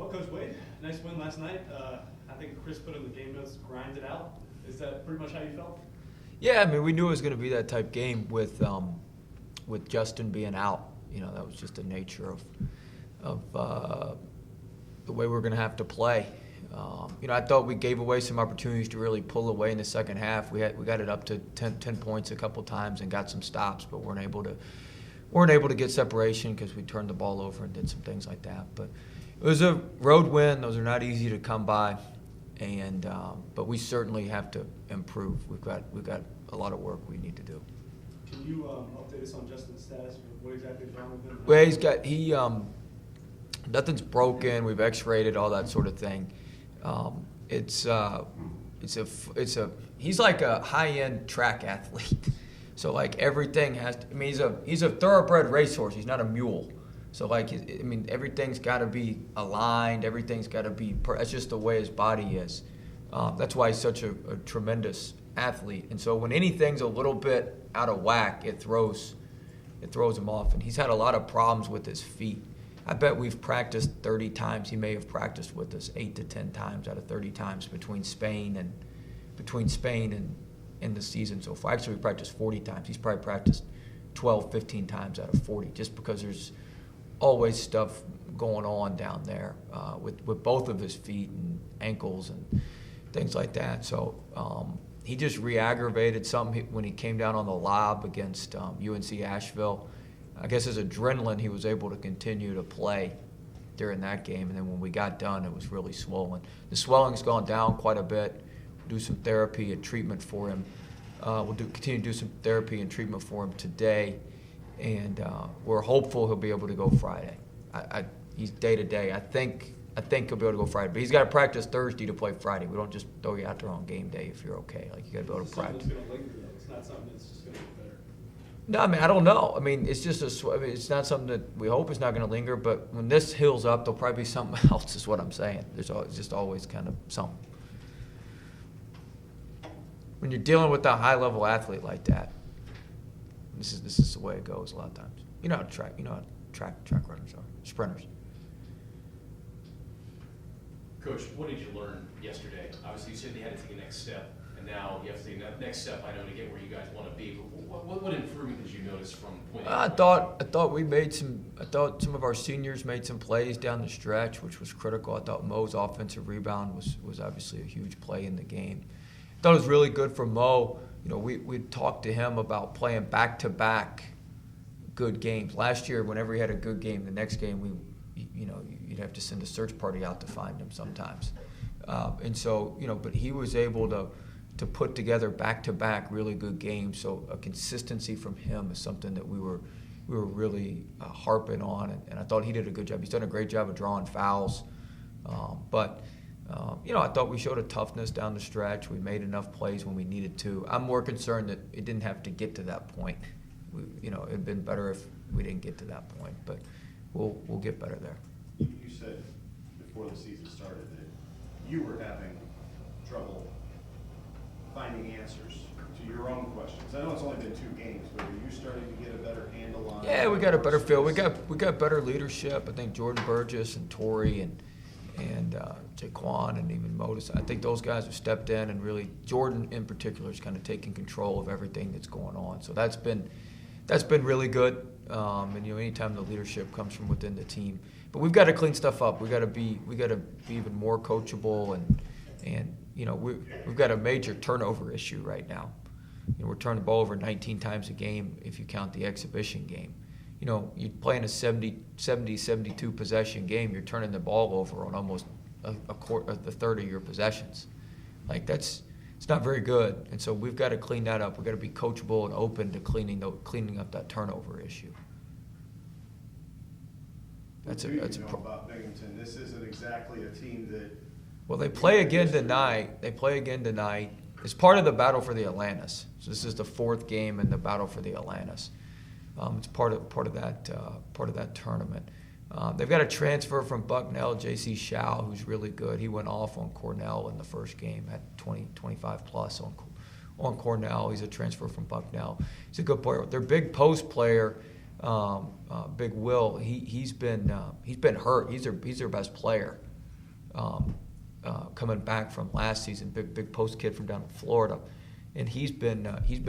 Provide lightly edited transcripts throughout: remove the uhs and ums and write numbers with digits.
Well, Coach Wade, nice win last night. I think Chris put in the game notes, grind it out. Is that pretty much how you felt? Yeah, I mean, we knew it was going to be that type game with Justin being out. You know, that was just the nature of the way we're going to have to play. You know, I thought we gave away some opportunities to really pull away in the second half. We got it up to 10 points a couple times and got some stops, but weren't able to get separation because we turned the ball over and did some things like that. But it was a road win. Those are not easy to come by, and but we certainly have to improve. We've got a lot of work we need to do. Can you update us on Justin's status? What exactly is wrong with him? Well, nothing's broken. We've X-rayed it, all that sort of thing. He's like a high-end track athlete. So like everything has to, I mean, he's a thoroughbred racehorse. He's not a mule. So like, I mean, everything's got to be aligned. Everything's got to be, that's just the way his body is. That's why he's such a tremendous athlete. And so when anything's a little bit out of whack, it throws him off. And he's had a lot of problems with his feet. I bet we've practiced 30 times. He may have practiced with us 8 to 10 times out of 30 times between Spain and in the season so far. Actually, we practiced 40 times. He's probably practiced 12, 15 times out of 40, just because there's always stuff going on down there with both of his feet and ankles and things like that. So he just re-aggravated something when he came down on the lob against UNC Asheville. I guess his adrenaline, he was able to continue to play during that game. And then when we got done, it was really swollen. The swelling's gone down quite a bit. We'll do some therapy and treatment for him. We'll continue to do some therapy and treatment for him today. And we're hopeful he'll be able to go Friday. He's day to day. I think he'll be able to go Friday. But he's got to practice Thursday to play Friday. We don't just throw you out there on game day if you're okay. Like, you got to be able to practice. Something that's going to linger, though. It's not something that's just going to get better. No, I mean, I don't know. I mean, it's just it's not something that we hope is not going to linger. But when this heals up, there'll probably be something else. Is what I'm saying. There's just always kind of something. When you're dealing with a high-level athlete like that, this is the way it goes a lot of times. You know how track runners are, sprinters. Coach, what did you learn yesterday? Obviously, you said you had to take a next step, and now you have to take that next step. I know, to get where you guys want to be. But what improvement did you notice from point? I thought we made some. I thought some of our seniors made some plays down the stretch, which was critical. I thought Mo's offensive rebound was obviously a huge play in the game. I thought it was really good for Mo. You know, we talked to him about playing back-to-back good games. Last year, whenever he had a good game, the next game you'd have to send a search party out to find him sometimes. And so, but he was able to put together back-to-back really good games. So a consistency from him is something that we were really harping on, and I thought he did a good job. He's done a great job of drawing fouls, but. I thought we showed a toughness down the stretch. We made enough plays when we needed to. I'm more concerned that it didn't have to get to that point. It'd been better if we didn't get to that point, but we'll get better there. You said before the season started that you were having trouble finding answers to your own questions. I know it's only been 2 games, but are you starting to get a better handle on? Yeah, we got a better feel. We got better leadership. I think Jordan Burgess and Torrey and Jaquan and even Modus. I think those guys have stepped in, and really Jordan in particular is kind of taking control of everything that's going on. So that's been really good. And anytime the leadership comes from within the team, but we've got to clean stuff up. We got to be even more coachable, and we've got a major turnover issue right now. We're turning the ball over 19 times a game if you count the exhibition game. You play in a 72 possession game, you're turning the ball over on almost a third of your possessions. Like, it's not very good. And so we've got to clean that up. We've got to be coachable and open to cleaning up that turnover issue. What do you know about Binghamton? This isn't exactly a team that. Well, they play again tonight. It's part of the battle for the Atlantis. So this is the 4th game in the battle for the Atlantis. It's part of that tournament. They've got a transfer from Bucknell, J.C. Shao, who's really good. He went off on Cornell in the first game, had 25 plus on Cornell. He's a transfer from Bucknell. He's a good player. Their big post player, Big Will, he's been hurt. He's their best player. coming back from last season, big post kid from down in Florida, and he's been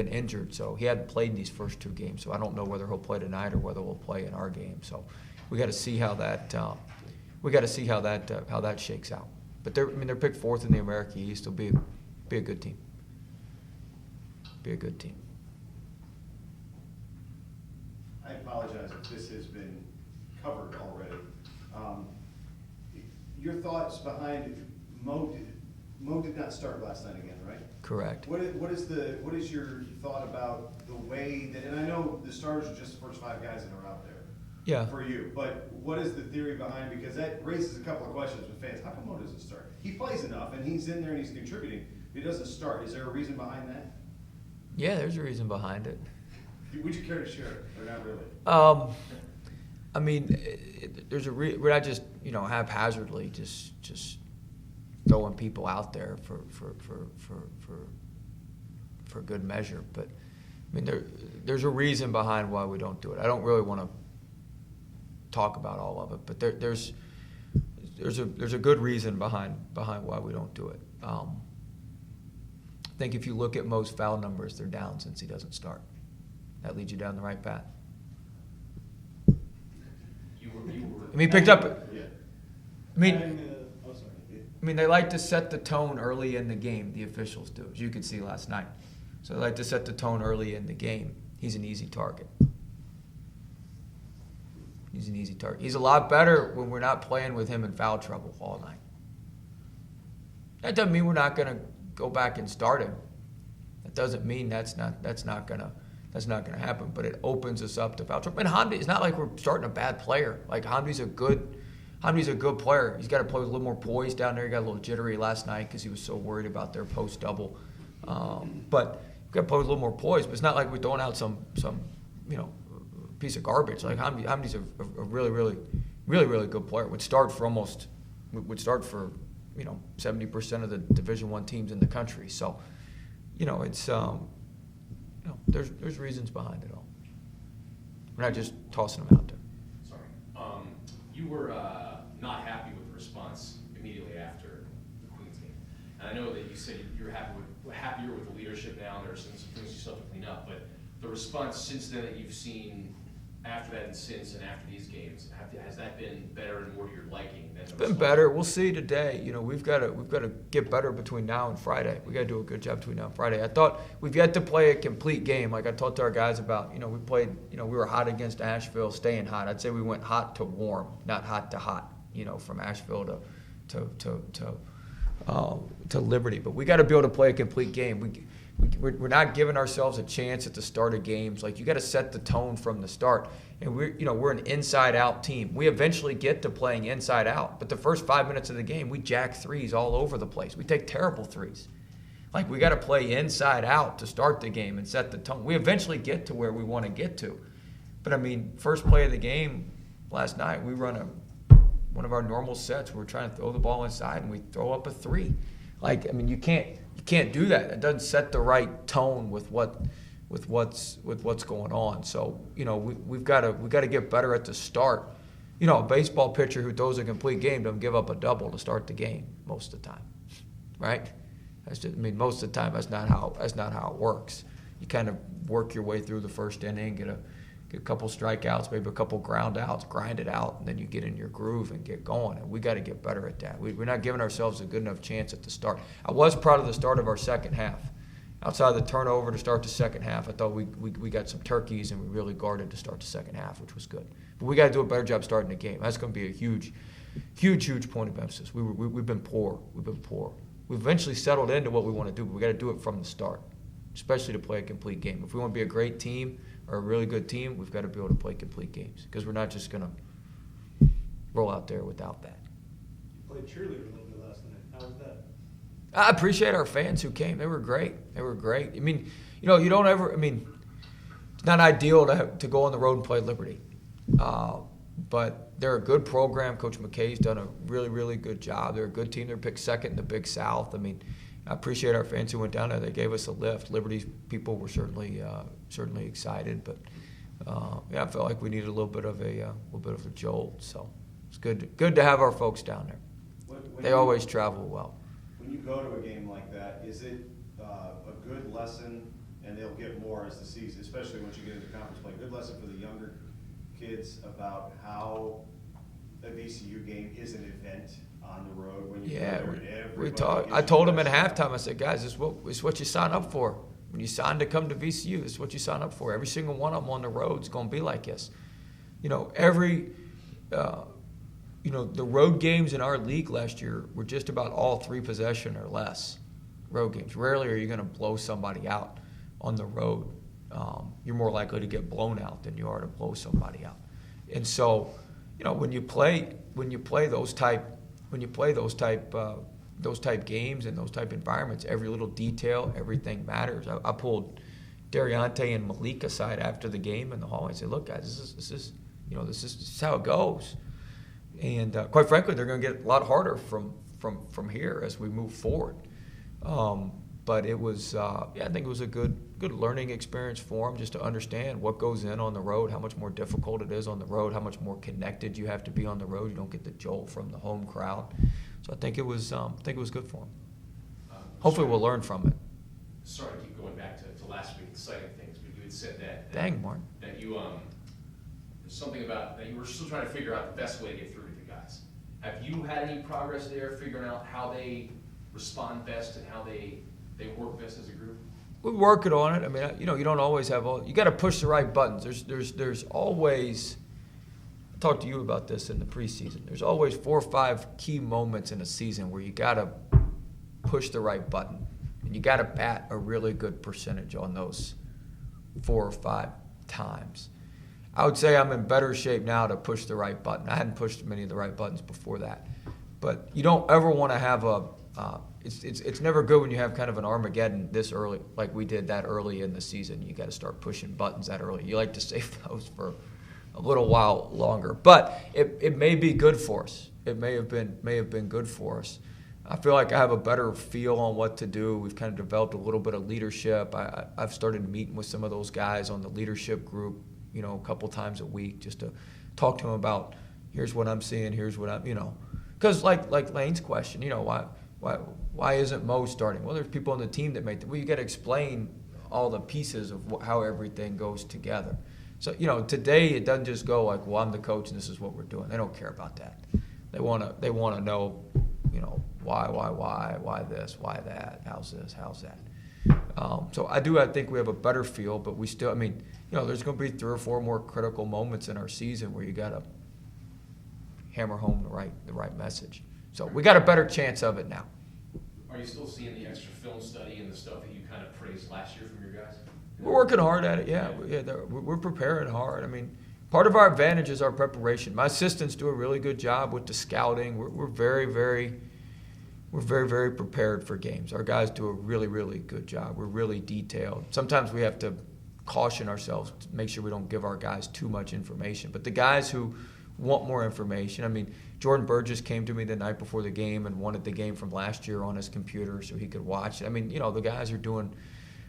injured, so he hadn't played in these first 2 games. So I don't know whether he'll play tonight or whether we'll play in our game. So we got to see how that how that shakes out. But they're picked 4th in the America East. They'll be a good team. Be a good team. I apologize if this has been covered already. Your thoughts behind Mo did not start last night again, right? Correct. What is your thought about the way that, and I know the starters are just the first 5 guys that are out there. Yeah. For you, but what is the theory behind, because that raises a couple of questions with fans. How come Mo doesn't start? He plays enough and he's in there and he's contributing, but he doesn't start. Is there a reason behind that? Yeah, there's a reason behind it. Would you care to share it, or not really? I mean, there's we're not just haphazardly just throwing people out there for good measure. But I mean, there's a reason behind why we don't do it. I don't really want to talk about all of it, but there's a good reason behind why we don't do it. I think if you look at most foul numbers, they're down since he doesn't start. That leads you down the right path. You were. I mean, he picked up. Yeah. I mean, Oh, sorry. I mean, they like to set the tone early in the game. The officials do, as you could see last night. So they like to set the tone early in the game. He's an easy target. He's an easy target. He's a lot better when we're not playing with him in foul trouble all night. That doesn't mean we're not going to go back and start him. That doesn't mean that's not gonna happen. But it opens us up to foul trouble. And Hamdi, it's not like we're starting a bad player. Like Hamdi's a good player. He's got to play with a little more poise down there. He got a little jittery last night because he was so worried about their post double. But he's got to play with a little more poise. But it's not like we're throwing out some piece of garbage. Like Hamdi's a really good player. Would start for 70% of the Division I teams in the country. So, it's there's reasons behind it all. We're not just tossing them out there. Sorry. You were not happy with the response immediately after the Queens game. And I know that you said you're happier with the leadership now, and there are some things you still have to clean up, but the response since then that you've seen after that and since and after these games, has that been better and more to your liking? Than It's been better. We'll see today. We've got to get better between now and Friday. We got to do a good job between now and Friday. I thought we've yet to play a complete game. Like I talked to our guys about, we played, we were hot against Asheville, staying hot. I'd say we went hot to warm, not hot to hot. From Asheville to Liberty. But we got to be able to play a complete game. We're not giving ourselves a chance at the start of games. Like you got to set the tone from the start. And we're an inside-out team. We eventually get to playing inside-out, but the first 5 minutes of the game, we jack threes all over the place. We take terrible threes. Like we got to play inside-out to start the game and set the tone. We eventually get to where we want to get to. But I mean, first play of the game last night, we run one of our normal sets. We're trying to throw the ball inside, and we throw up a three. Like I mean, you can't do that. It doesn't set the right tone with what's going on. So we've got to get better at the start. A baseball pitcher who throws a complete game doesn't give up a double to start the game most of the time, right? Most of the time that's not how it works. You kind of work your way through the first inning, get a couple strikeouts, maybe a couple ground outs, grind it out, and then you get in your groove and get going. And we got to get better at that. We're not giving ourselves a good enough chance at the start. I was proud of the start of our second half. Outside of the turnover to start the second half, I thought we got some turkeys and we really guarded to start the second half, which was good. But we got to do a better job starting the game. That's going to be a huge point of emphasis. We've been poor. We've eventually settled into what we want to do, but we got to do it from the start, especially to play a complete game. If we want to be a great team or a really good team, we've got to be able to play complete games because we're not just going to roll out there without that. You played cheerleader a little bit last night. How was that? I appreciate our fans who came. They were great. I mean, you don't ever. I mean, it's not ideal to go on the road and play Liberty, but they're a good program. Coach McKay's done a really, really good job. They're a good team. They're picked second in the Big South. I mean, I appreciate our fans who went down there. They gave us a lift. Liberty's people were certainly excited, but I felt like we needed a little bit of a jolt. So it's good to have our folks down there. They always travel well. When you go to a game like that, is it a good lesson, and they'll get more as the season, especially once you get into conference play, good lesson for the younger kids about how a VCU game is an event on the road when you Yeah, go there and we everybody talked. gives I you told the them at best halftime. I said, guys, this is what you sign up for. When you sign to come to VCU, this is what you sign up for. Every single one of them on the road is going to be like this. You know, the road games in our league last year were just about all 3 possession or less road games. Rarely are you going to blow somebody out on the road. You're more likely to get blown out than you are to blow somebody out. And so, when you play those type games and those type environments, every little detail, everything matters. I pulled Dariante and Malik aside after the game in the hallway and said, "Look, guys, this is how it goes." And quite frankly, they're going to get a lot harder from here as we move forward. But it was, I think it was a good learning experience for them just to understand what goes in on the road, how much more difficult it is on the road, how much more connected you have to be on the road. You don't get the jolt from the home crowd. So I think it was good for them. Hopefully, we'll learn from it. Sorry to keep going back to last week, exciting things, but you had said that. Dang, Martin. That you, there's something about, that you were still trying to figure out the best way to get through to the guys. Have you had any progress there, figuring out how they respond best and how they work best as a group? We're working on it. I mean, you don't always have all. You got to push the right buttons. There's always. I talked to you about this in the preseason. There's always 4 or 5 key moments in a season where you got to push the right button, and you got to bat a really good percentage on those 4 or 5 times. I would say I'm in better shape now to push the right button. I hadn't pushed many of the right buttons before that, but you don't ever want to have a. It's never good when you have kind of an Armageddon this early, like we did that early in the season. You got to start pushing buttons that early. You like to save those for a little while longer, but it may be good for us. It may have been good for us. I feel like I have a better feel on what to do. We've kind of developed a little bit of leadership. I've started meeting with some of those guys on the leadership group, a couple times a week, just to talk to them about here's what I'm seeing, here's what I'm, because like Lane's question, why isn't Mo starting? Well, there's people on the team that you got to explain all the pieces of how everything goes together. So, today it doesn't just go like, well, I'm the coach and this is what we're doing. They don't care about that. They want to know, why this, why that, how's this, how's that. So I think we have a better feel, but we still, there's going to be 3 or 4 more critical moments in our season where you got to hammer home the right message. So we got a better chance of it now. Are you still seeing the extra film study and the stuff that you kind of praised last year from your guys? We're working hard at it, yeah. We're preparing hard. Part of our advantage is our preparation. My assistants do a really good job with the scouting. We're very, very prepared for games. Our guys do a really, really good job. We're really detailed. Sometimes we have to caution ourselves to make sure we don't give our guys too much information. But the guys who want more information, Jordan Burgess came to me the night before the game and wanted the game from last year on his computer so he could watch it. The guys are doing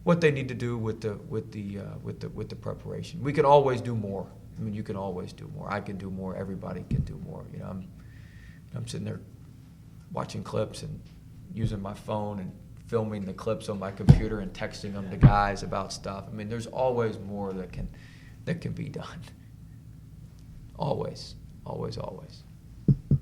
what they need to do with the preparation. We can always do more. You can always do more. I can do more. Everybody can do more. I'm sitting there watching clips and using my phone and filming the clips on my computer and texting them to guys about stuff. There's always more that can be done. Always, always, always.